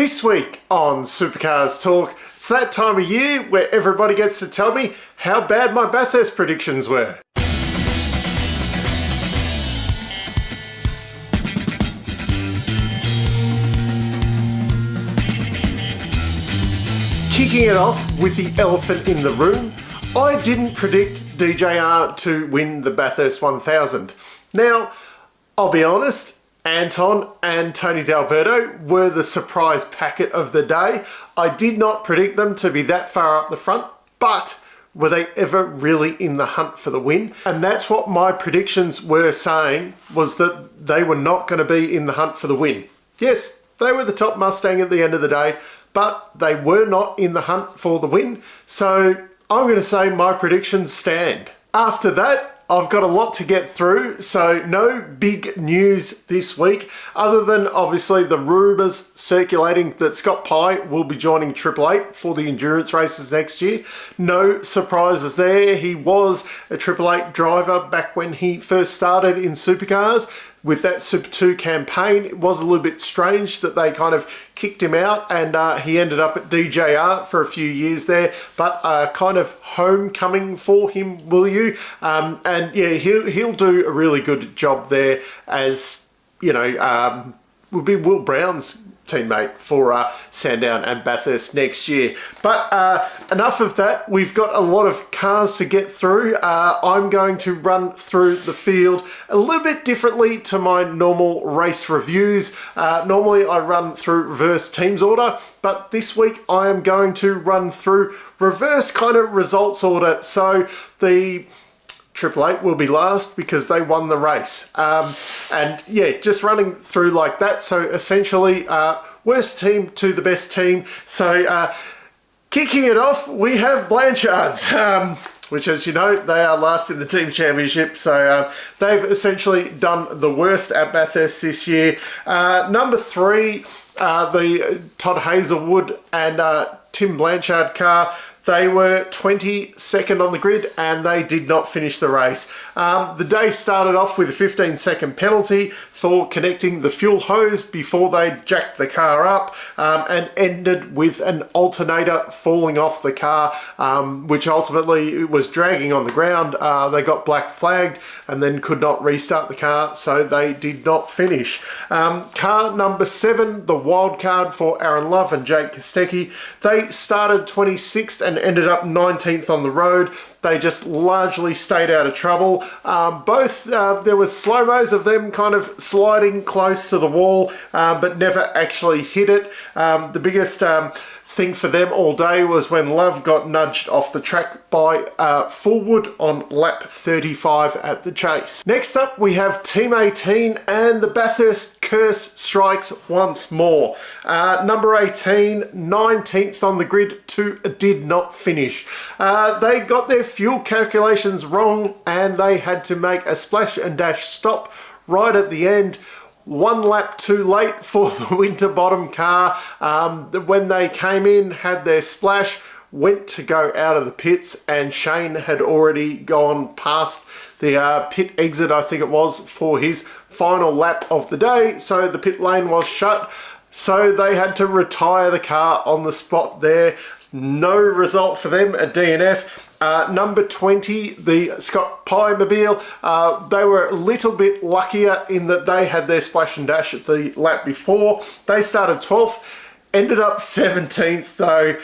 This week on Supercars Talk, it's that time of year where everybody gets to tell me how bad my Bathurst predictions were. Kicking it off with the elephant in the room, I didn't predict DJR to win the Bathurst 1000. Now, I'll be honest, Anton and Tony D'Alberto were the surprise packet of the day. I did not predict them to be that far up the front, but were they ever really in the hunt for the win? And that's what my predictions were saying, was that they were not going to be in the hunt for the win. Yes, they were the top Mustang at the end of the day, but they were not in the hunt for the win. So I'm going to say my predictions stand. After that, I've got a lot to get through, so no big news this week, other than obviously the rumours circulating that Scott Pye will be joining Triple Eight for the endurance races next year. No surprises there. He was a Triple Eight driver back when he first started in Supercars. With that Super 2 campaign, it was a little bit strange that they kind of kicked him out, and he ended up at DJR for a few years there, but kind of homecoming for him, will you? And yeah, he'll do a really good job there, as, you know, will be Will Brown's teammate for Sandown and Bathurst next year. But enough of that. We've got a lot of cars to get through. I'm going to run through the field a little bit differently to my normal race reviews. Normally I run through reverse teams order, but this week I am going to run through reverse kind of results order. So the Triple Eight will be last because they won the race. And yeah, just running through like that. So essentially, worst team to the best team. So kicking it off, we have Blanchards, which, as you know, they are last in the team championship. So they've essentially done the worst at Bathurst this year. Number 3, the Todd Hazelwood and Tim Blanchard car. They were 22nd on the grid and they did not finish the race. The day started off with a 15-second penalty for connecting the fuel hose before they jacked the car up, and ended with an alternator falling off the car, which ultimately was dragging on the ground. They got black flagged and then could not restart the car, so they did not finish. Car number 7, the wild card for Aaron Love and Jake Kostecki, they started 26th and ended up 19th on the road. They just largely stayed out of trouble. There was slow-mos of them kind of sliding close to the wall, but never actually hit it. The biggest thing for them all day was when Love got nudged off the track by Fullwood on lap 35 at the chase. Next up, we have Team 18, and the Bathurst curse strikes once more. Number 18, 19th on the grid, did not finish. They got their fuel calculations wrong and they had to make a splash and dash stop right at the end. 1 lap too late for the Winterbottom car. When they came in, had their splash, went to go out of the pits, and Shane had already gone past the pit exit, I think it was, for his final lap of the day. So the pit lane was shut. So they had to retire the car on the spot there. No result for them at DNF. Number 20, the Scott Pye mobile, they were a little bit luckier in that they had their splash and dash at the lap before. They started 12th. Ended up 17th though.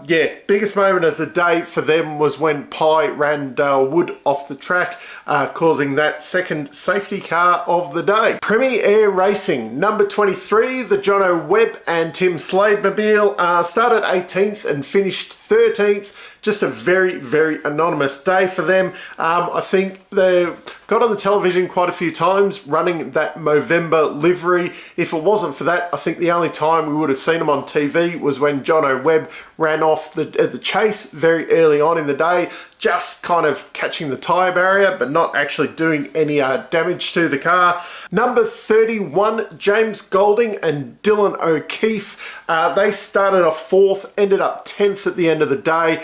Yeah, biggest moment of the day for them was when Pye ran Dale Wood off the track, causing that second safety car of the day. Premier Air Racing, number 23, the Jono Webb and Tim Slade mobile, started 18th and finished 13th. Just a very, very anonymous day for them. I think they got on the television quite a few times running that Movember livery. If it wasn't for that, I think the only time we would have seen them on TV was when Jono Webb ran off the chase very early on in the day, just kind of catching the tyre barrier, but not actually doing any damage to the car. Number 31, James Golding and Dylan O'Keefe. They started off 4th, ended up 10th at the end of the day.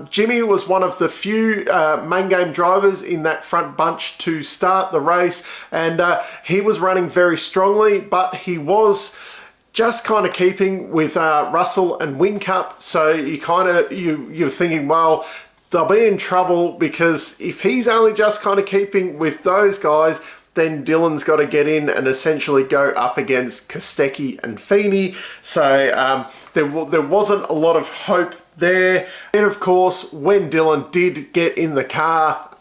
Jimmy was one of the few main game drivers in that front bunch to start the race, and he was running very strongly, but he was just kind of keeping with Russell and Whincup. So you're thinking, well, they'll be in trouble, because if he's only just kind of keeping with those guys, then Dylan's got to get in and essentially go up against Kostecki and Feeney. So there wasn't a lot of hope there. And of course, when Dylan did get in the car,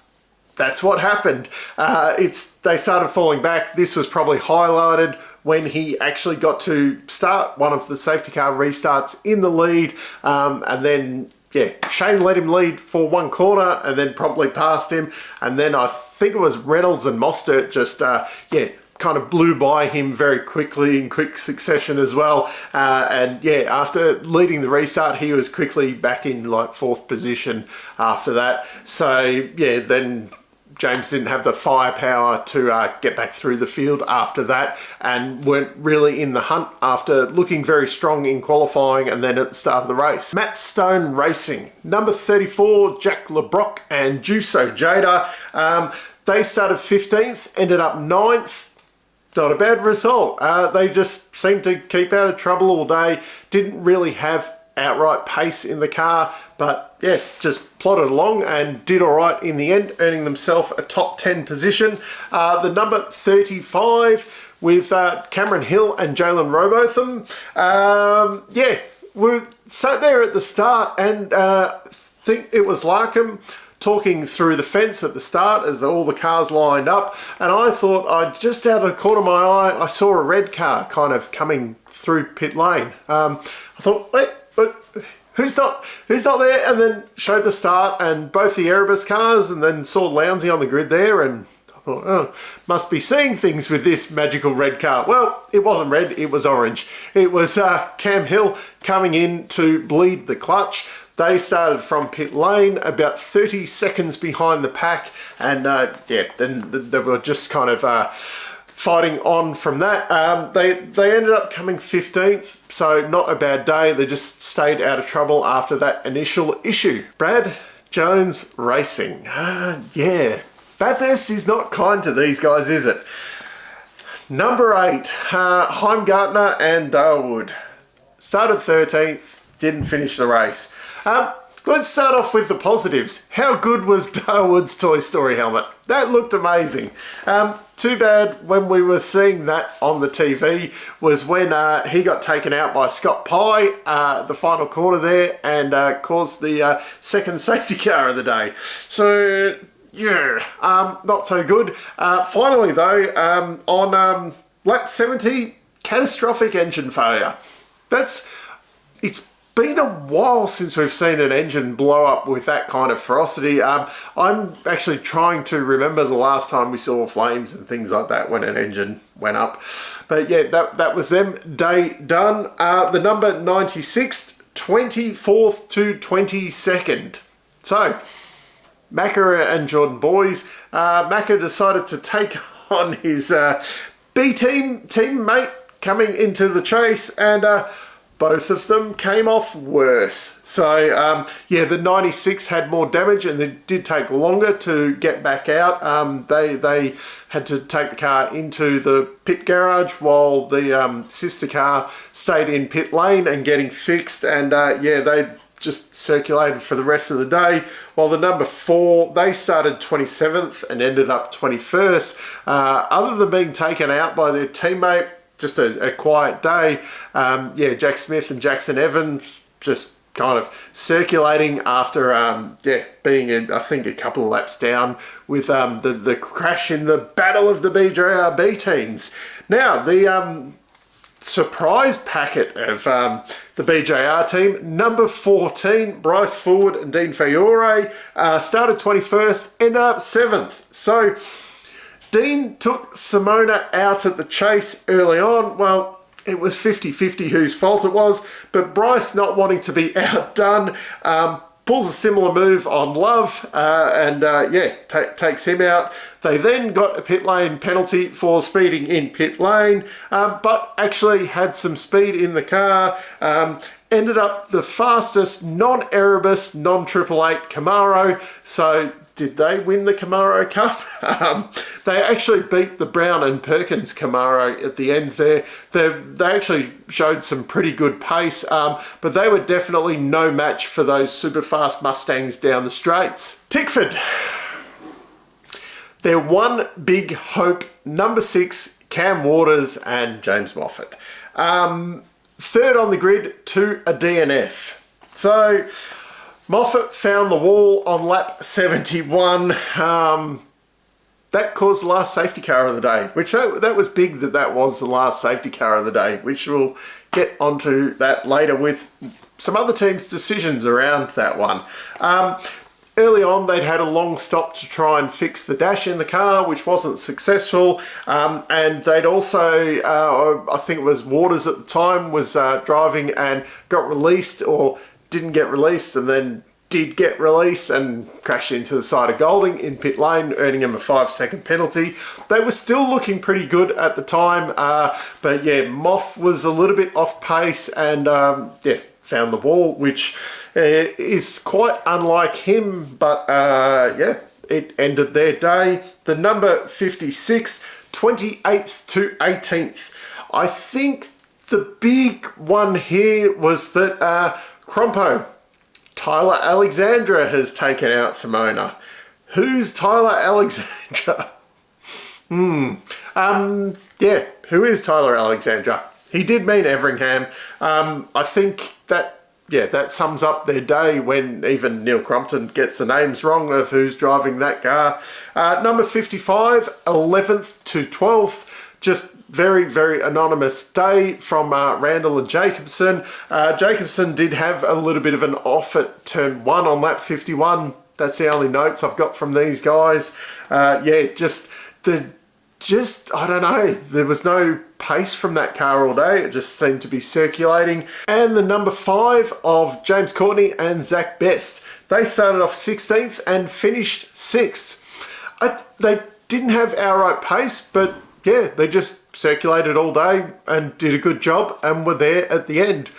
that's what happened. They started falling back. This was probably highlighted when he actually got to start one of the safety car restarts in the lead, and then Shane let him lead for one corner and then promptly passed him. And then I think it was Reynolds and Mostert just, kind of blew by him very quickly in quick succession as well. After leading the restart, he was quickly back in like 4th position after that. So, then James didn't have the firepower to get back through the field after that, and weren't really in the hunt after looking very strong in qualifying and then at the start of the race. Matt Stone Racing, number 34, Jack LeBrock and Juso Jada. They started 15th, ended up 9th. Not a bad result. They just seemed to keep out of trouble all day. Didn't really have outright pace in the car, but just plodded along and did all right in the end, earning themselves a top 10 position. The number 35 with Cameron Hill and Jalen Robotham. We sat there at the start and think it was Larkham talking through the fence at the start as all the cars lined up, and I thought, just out of the corner of my eye, I saw a red car kind of coming through pit lane. I thought, wait, but who's not there? And then showed the start and both the Erebus cars, and then saw Lounsey on the grid there, and I thought, oh, must be seeing things with this magical red car. Well, it wasn't red, it was orange. It was Cam Hill coming in to bleed the clutch. They started from pit lane about 30 seconds behind the pack, and then they were just kind of fighting on from that. They ended up coming 15th, so not a bad day. They just stayed out of trouble after that initial issue. Brad Jones Racing. Bathurst is not kind to these guys, is it? Number 8, Heimgartner and Darwood. Started 13th, didn't finish the race. Let's start off with the positives. How good was Darwood's Toy Story helmet? That looked amazing. Too bad when we were seeing that on the TV was when he got taken out by Scott Pye, the final corner there, and caused the second safety car of the day. So, not so good. Finally though, on lap 70, catastrophic engine failure. It's been a while since we've seen an engine blow up with that kind of ferocity. I'm actually trying to remember the last time we saw flames and things like that when an engine went up. But yeah, that was them. Day done. The number 96, 24th to 22nd. So, Macca and Jordan Boys. Macca decided to take on his B-team teammate coming into the chase, and both of them came off worse. So, the 96 had more damage, and it did take longer to get back out. They had to take the car into the pit garage while the sister car stayed in pit lane and getting fixed. And they just circulated for the rest of the day. While the number 4, they started 27th and ended up 21st. Other than being taken out by their teammate, just a quiet day. Jack Smith and Jackson Evans just kind of circulating after being I think a couple of laps down with the crash in the battle of the BJRB teams. Now the surprise packet of the BJR team, number 14, Bryce Forward and Dean Fiore, started 21st, ended up 7th. So Dean took Simona out at the chase early on. Well, it was 50-50 whose fault it was, but Bryce, not wanting to be outdone, pulls a similar move on Love takes him out. They then got a pit lane penalty for speeding in pit lane, but actually had some speed in the car. Ended up the fastest non-Erebus, non-888 Camaro, so did they win the Camaro Cup? They actually beat the Brown and Perkins Camaro at the end there. They actually showed some pretty good pace, but they were definitely no match for those super fast Mustangs down the straights. Tickford. Their one big hope, number 6, Cam Waters and James Moffat. Third on the grid to a DNF. So Moffat found the wall on lap 71. That caused the last safety car of the day, which that was big that was the last safety car of the day, which we'll get onto that later with some other teams' decisions around that one. Early on, they'd had a long stop to try and fix the dash in the car, which wasn't successful. And they'd also, I think it was Waters at the time, was driving and got released or didn't get released and then did get released and crashed into the side of Golding in pit lane, earning him a 5-second penalty. They were still looking pretty good at the time, but yeah, Moff was a little bit off pace and yeah, found the wall, which is quite unlike him, but yeah, it ended their day. The number 56, 28th to 18th. I think the big one here was that Crompo, Tyler Alexandra, has taken out Simona. Who's Tyler Alexandra? Yeah, who is Tyler Alexandra? He did mean Everingham. I think that, yeah, that sums up their day when even Neil Crompton gets the names wrong of who's driving that car. Number 55, 11th to 12th, just very, very anonymous day from Randall and Jacobson. Jacobson did have a little bit of an off at turn 1 on lap 51. That's the only notes I've got from these guys. Yeah, I don't know, there was no pace from that car all day. It just seemed to be circulating. And the number 5 of James Courtney and Zach Best. They started off 16th and finished 6th. They didn't have outright pace, but yeah, they just circulated all day and did a good job and were there at the end.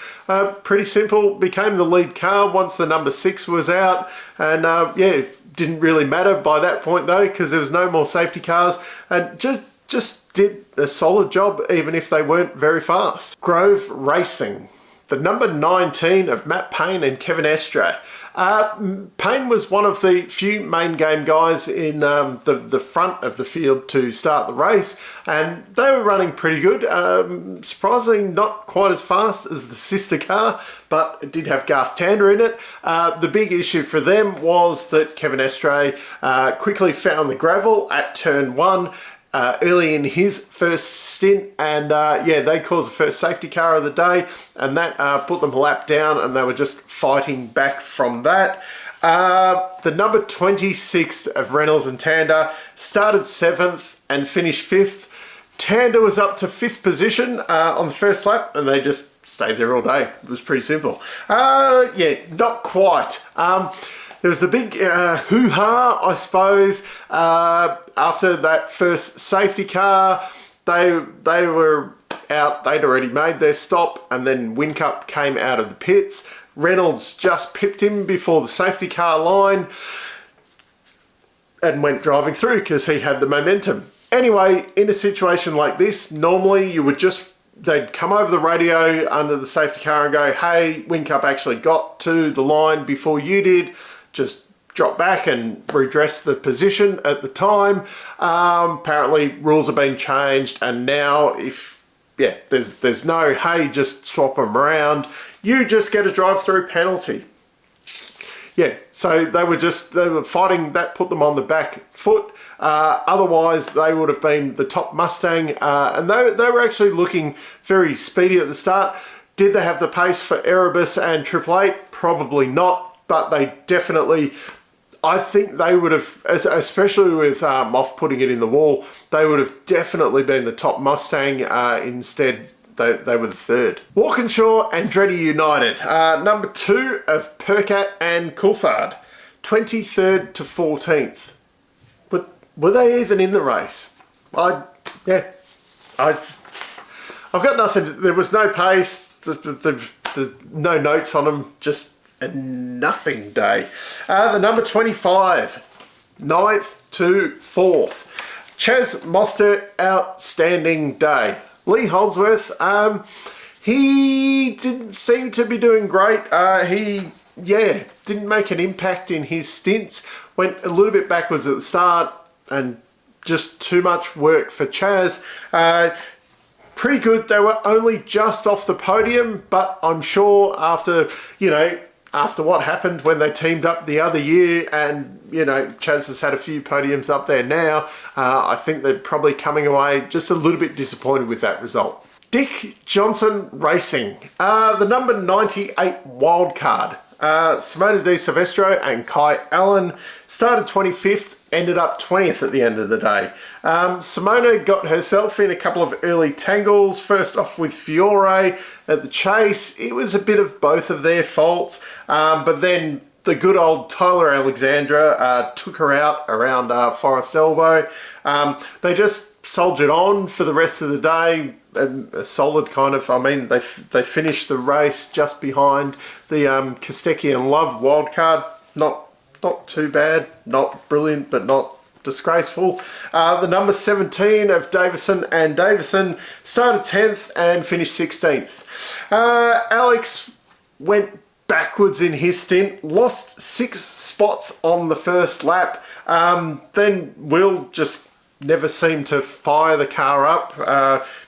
Pretty simple, became the lead car once the number 6 was out. And yeah, didn't really matter by that point though, because there was no more safety cars, and just did a solid job even if they weren't very fast. Grove Racing, the number 19 of Matt Payne and Kevin Estre. Payne was one of the few main game guys in the front of the field to start the race, and they were running pretty good. Surprisingly not quite as fast as the sister car, but it did have Garth Tander in it. The big issue for them was that Kevin Estre quickly found the gravel at turn 1 early in his first stint, and yeah, they caused the first safety car of the day, and that put them a lap down, and they were just fighting back from that. The number 26th of Reynolds and Tander started 7th and finished 5th. Tander was up to 5th position on the first lap, and they just stayed there all day. It was pretty simple. Yeah, not quite. There was the big hoo-ha, I suppose, after that first safety car. They were out, they'd already made their stop, and then Whincup came out of the pits. Reynolds just pipped him before the safety car line and went driving through because he had the momentum. Anyway, in a situation like this, normally you would they'd come over the radio under the safety car and go, hey, Whincup actually got to the line before you did. Just drop back and redress the position at the time. Apparently rules have been changed, and now if, yeah, there's no, hey, just swap them around, you just get a drive-through penalty. Yeah, so they were fighting, that put them on the back foot. Otherwise, they would have been the top Mustang, and they were actually looking very speedy at the start. Did they have the pace for Erebus and Triple Eight? Probably not. But they definitely, I think they would have, especially with Moff putting it in the wall, they would have definitely been the top Mustang. Instead, they were the third. Walkinshaw Andretti United, number 2 of Percat and Coulthard, 23rd to 14th. But were they even in the race? I've got nothing. There was no pace. No notes on them. Just a nothing day. The number 25, 9th to 4th. Chaz Mostert, outstanding day. Lee Holdsworth, he didn't seem to be doing great. He didn't make an impact in his stints. Went a little bit backwards at the start and just too much work for Chaz. Pretty good. They were only just off the podium, but I'm sure after what happened when they teamed up the other year, and Chaz has had a few podiums up there now, I think they're probably coming away just a little bit disappointed with that result. Dick Johnson Racing, the number 98 wildcard. Simona Di Silvestro and Kai Allen started 25th, ended up 20th at the end of the day. Simona got herself in a couple of early tangles, first off with Fiore at the chase. It was a bit of both of their faults, but then the good old Tyler Alexandra took her out around Forest Elbow. They just soldiered on for the rest of the day. A solid kind of, they finished the race just behind the Kostecki and Love wildcard. Not too bad, not brilliant, but not disgraceful. The number 17 of Davison and Davison started 10th and finished 16th. Alex went backwards in his stint, lost 6 spots on the first lap. Then Will just never seemed to fire the car up.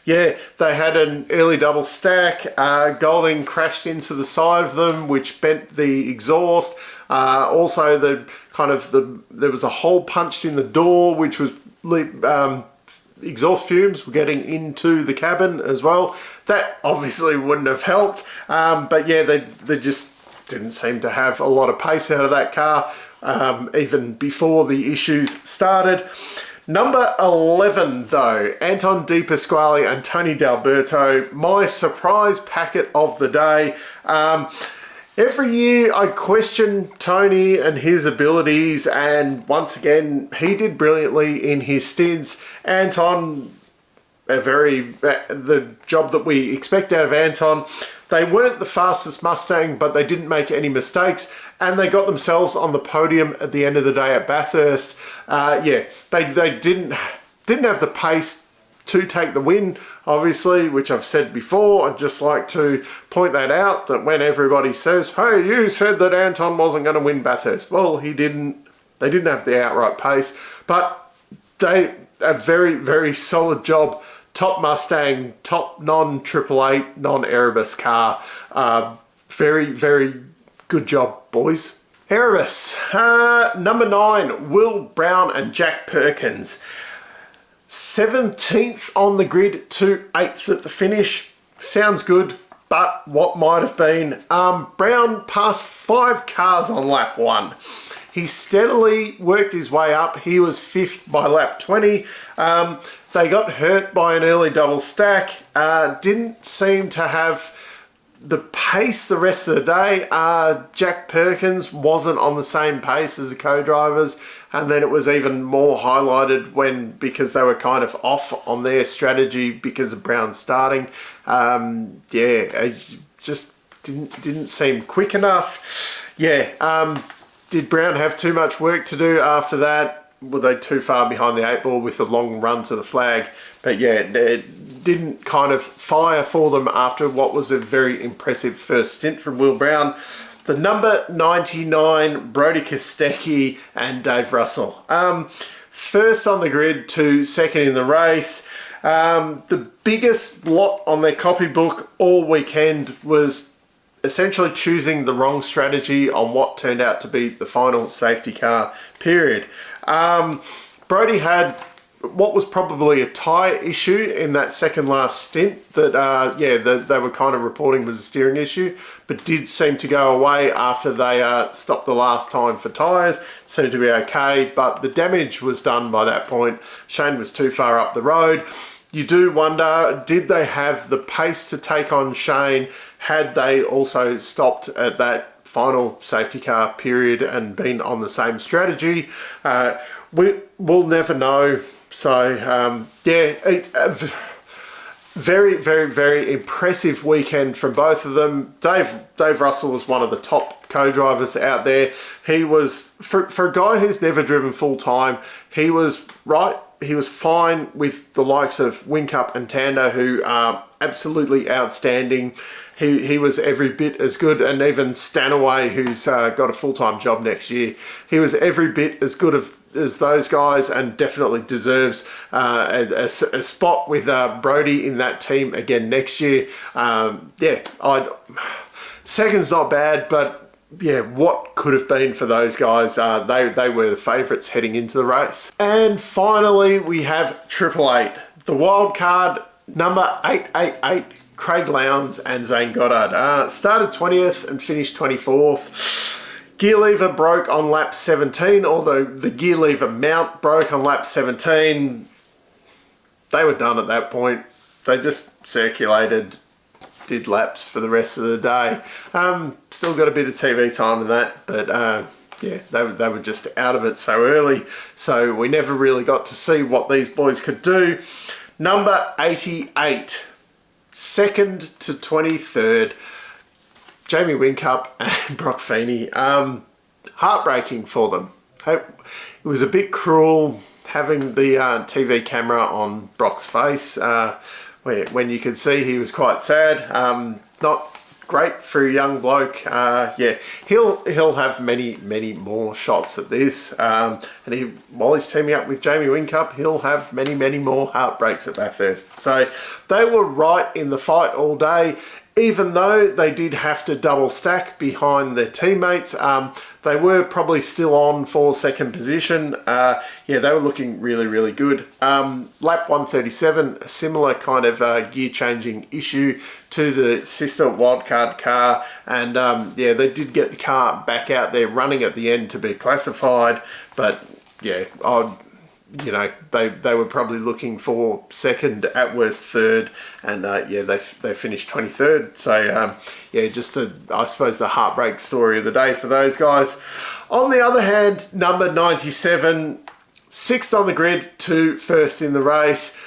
They had an early double stack. Golding crashed into the side of them, which bent the exhaust. Also, there was a hole punched in the door, which was exhaust fumes were getting into the cabin as well. That obviously wouldn't have helped. But yeah, they just didn't seem to have a lot of pace out of that car, even before the issues started. Number 11 though, Anton De Pasquale and Tony D'Alberto, my surprise packet of the day. Every year I question Tony and his abilities, and once again he did brilliantly in his stints. Anton, the job that we expect out of Anton. They weren't the fastest Mustang, but they didn't make any mistakes, and they got themselves on the podium at the end of the day at Bathurst. They didn't have the pace to take the win, obviously, which I've said before. I'd just like to point that out, that when everybody says, hey, you said that Anton wasn't going to win Bathurst. Well, he didn't. They didn't have the outright pace, but a very, very solid job. Top Mustang, top non-888, non-Erebus car. Very, very good job, boys. Erebus, number 9, Will Brown and Jack Perkins. 17th on the grid to 8th at the finish. Sounds good, but what might have been. Brown passed 5 cars on lap 1. He steadily worked his way up. He was 5th by lap 20. They got hurt by an early double stack. Didn't seem to have the pace the rest of the day. Jack Perkins wasn't on the same pace as the co-drivers, and then it was even more highlighted because they were kind of off on their strategy because of Brown starting. It just didn't seem quick enough. Did Brown have too much work to do after that? Were they too far behind the 8 ball with the long run to the flag? But yeah, it didn't kind of fire for them after what was a very impressive first stint from Will Brown. The number 99, Brody Kostecki and Dave Russell. First on the grid to second in the race. The biggest blot on their copybook all weekend was essentially choosing the wrong strategy on what turned out to be the final safety car period. Brody had what was probably a tyre issue in that second last stint that they were kind of reporting was a steering issue, but did seem to go away after they stopped the last time for tyres. Seemed to be okay, but the damage was done by that point. Shane was too far up the road. You do wonder, did they have the pace to take on Shane had they also stopped at that final safety car period and been on the same strategy? We'll never know. So Very, very, very impressive weekend from both of them. Dave Russell was one of the top co-drivers out there. He was, for a guy who's never driven full time, he was right. He was fine with the likes of Whincup and Tander, who are absolutely outstanding. He was every bit as good, and even Stanaway, who's got a full-time job next year, he was every bit as good as those guys, and definitely deserves a spot with Brody in that team again next year. Second's not bad, but yeah, what could have been for those guys? They were the favourites heading into the race. And finally, we have Triple Eight, the wild card, number 888. Craig Lowndes and Zane Goddard. Started 20th and finished 24th. Gear lever broke on lap 17, although the gear lever mount broke on lap 17. They were done at that point. They just circulated, did laps for the rest of the day. Still got a bit of TV time in that, but yeah, they were just out of it so early, so we never really got to see what these boys could do. Number 88. Second to 23rd, Jamie Whincup and Brock Feeney. Heartbreaking for them. It was a bit cruel having the TV camera on Brock's face when you could see he was quite sad. Not great for a young bloke. Yeah, he'll have many more shots at this, and while he's teaming up with Jamie Whincup, he'll have many more heartbreaks at Bathurst. So they were right in the fight all day, even though they did have to double stack behind their teammates. They were probably still on for second position. Yeah, they were looking really good. Lap 137, a similar kind of gear changing issue to the sister wildcard car, and yeah, they did get the car back out there running at the end to be classified, but yeah, you know, they were probably looking for second, at worst third, and yeah, they finished 23rd. So yeah, just I suppose the heartbreak story of the day for those guys. On the other hand, number 97, sixth on the grid to first in the race.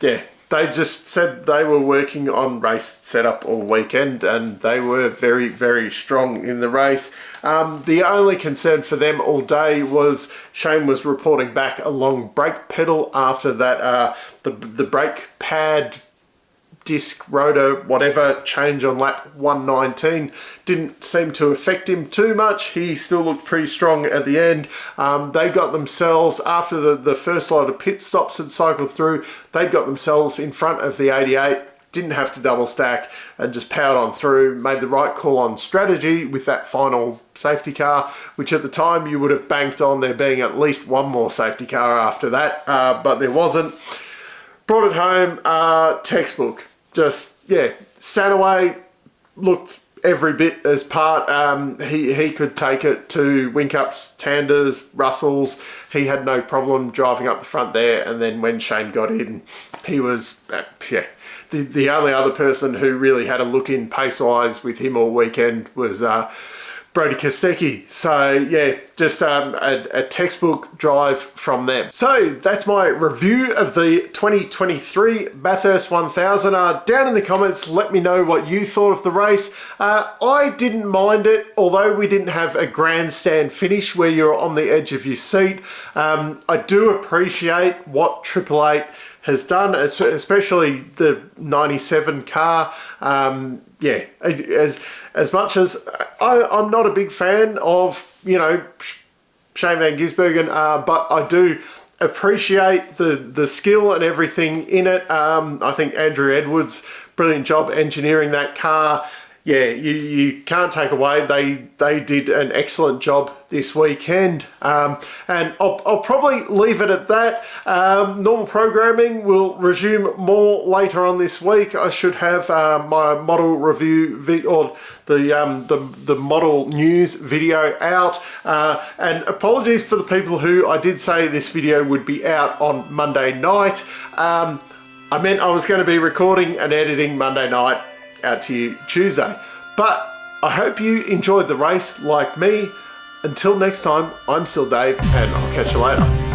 Yeah, they just said they were working on race setup all weekend, and they were very strong in the race. The only concern for them all day was Shane was reporting back a long brake pedal after that the brake pad disc rotor whatever change on lap 119 didn't seem to affect him too much. He still looked pretty strong at the end. They got themselves, after the first lot of pit stops had cycled through, they got themselves in front of the 88, didn't have to double stack, and just powered on through, made the right call on strategy with that final safety car, which at the time you would have banked on there being at least one more safety car after that, but there wasn't. Brought it home, textbook. Just, yeah, Stanaway looked every bit as part. He could take it to Whincups, Tanders, Russells. He had no problem driving up the front there, and then when Shane got in, he was, yeah. The only other person who really had a look in pace-wise with him all weekend was Brody Kostecki. So yeah, just a textbook drive from them. So that's my review of the 2023 Bathurst 1000. Down in the comments, let me know what you thought of the race. I didn't mind it, although we didn't have a grandstand finish where you're on the edge of your seat. I do appreciate what Triple Eight has done, especially the 97 car. Yeah, as much as I'm not a big fan of, you know, Shane VanGisbergen, but I do appreciate the skill and everything in it. I think Andrew Edwards, brilliant job engineering that car. Yeah, you can't take away. They did an excellent job this weekend, and I'll probably leave it at that. Normal programming will resume more later on this week. I should have my model review or the model news video out. And apologies for the people who I did say this video would be out on Monday night. I meant I was going to be recording and editing Monday night out to you Tuesday. But I hope you enjoyed the race like me. Until next time, I'm still Dave, and I'll catch you later.